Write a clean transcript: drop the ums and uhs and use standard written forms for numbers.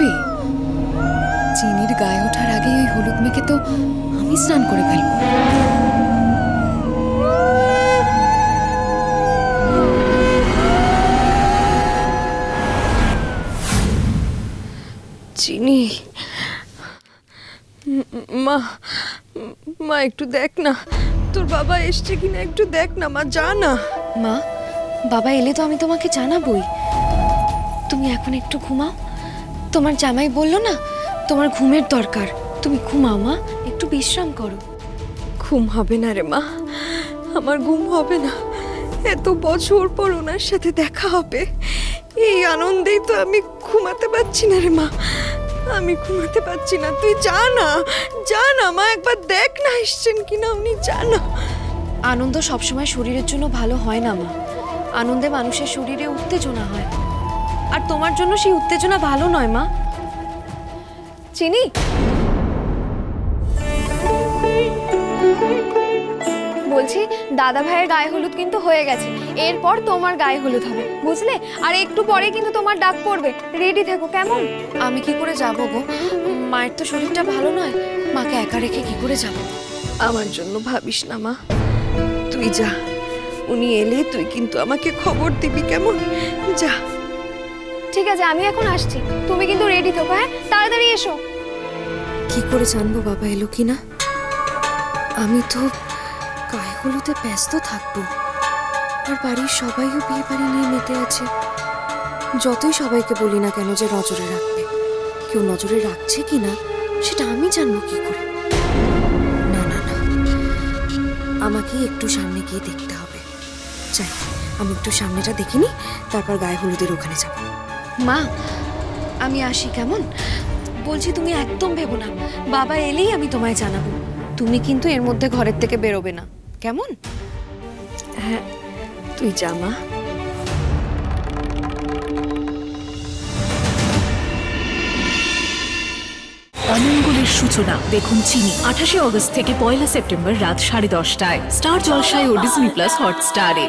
হবে? চিনির গায়ে ওঠার আগে ওই হলুদ মেখে তো আমি স্নান করে ফেলবো। চিনি, মা মা একটু দেখ না, তোর বাবা এসছে কিনা একটু দেখ না মা, যা না। মা, বাবা এলে তো আমি তোমাকে জানাবই। তুমি এখন একটু ঘুমাও। তোমার জামাই বললো না তোমার ঘুমের দরকার, তুমি ঘুমাও মা, একটু বিশ্রাম করো। ঘুম হবে না রে মা, আমার ঘুম হবে না। এত বছর পর ওনার সাথে দেখা হবে, এই আনন্দেই তো আমি ঘুমাতে পারছি না রে মা, আমি ঘুমাতে পারছি না। তুই যা না, যা না মা, একবার দেখ না এসছেন কিনা উনি, যা না। আনন্দ সবসময় শরীরের জন্য ভালো হয় না মা, আনন্দে মানুষের শরীরে উত্তেজনা হয়, আর তোমার জন্য সেই উত্তেজনা ভালো নয় মা। চিনি, বলছি দাদা ভাইয়ের গায়ে হলুদ কিন্তু হয়ে গেছে, এরপর তোমার গায়ে হলুদ হবে, বুঝলে? আর একটু পরে কিন্তু তোমার ডাক পড়বে, রেডি থেকো কেমন? আমি কি করে যাবো গো? মায়ের তো শরীরটা ভালো নয়, মাকে একা রেখে কি করে যাব? আমার জন্য ভাবিস না মা, তুই যা, উনি এলে তুই কিন্তু আমাকে খবর দিবি কেমন, যা। ঠিক আছে, আমি এখন আসছি, তুমি কিন্তু রেডি থেকো, হ্যাঁ? তাড়াতাড়ি এসো। কি করে জানবো বাবা এলো কিনা? আমি তো গায়ে হলুদে ব্যস্ত থাকবো, আর বাড়ির সবাইও বিয়ে বাড়ি নিয়ে মেতে আছে। যতই সবাইকে বলি না কেন যে নজরে রাখবে, কেউ নজরে রাখছে কিনা সেটা আমি জানবো কি করে? না না না, আমাকে একটু সামনে গিয়ে দেখতে হবে। চাই আমি একটু সামনেটা দেখিনি, তারপর গায়ে হলুদের ওখানে যাব। মা, আমি আসি কেমন? বলছি তুমি একদম ভেবো না, বাবা এলেই আমি তোমায় জানাবো। তুমি কিন্তু এর মধ্যে ঘরের থেকে বেরোবে না, কেমন? হ্যাঁ, তুই যা মা। অমঙ্গলের সূচনা দেখুন চিনি 28 অগস্ট থেকে 1 সেপ্টেম্বর রাত 10:30টায় স্টার জলসায় ও ডিজনি প্লাস হটস্টারে।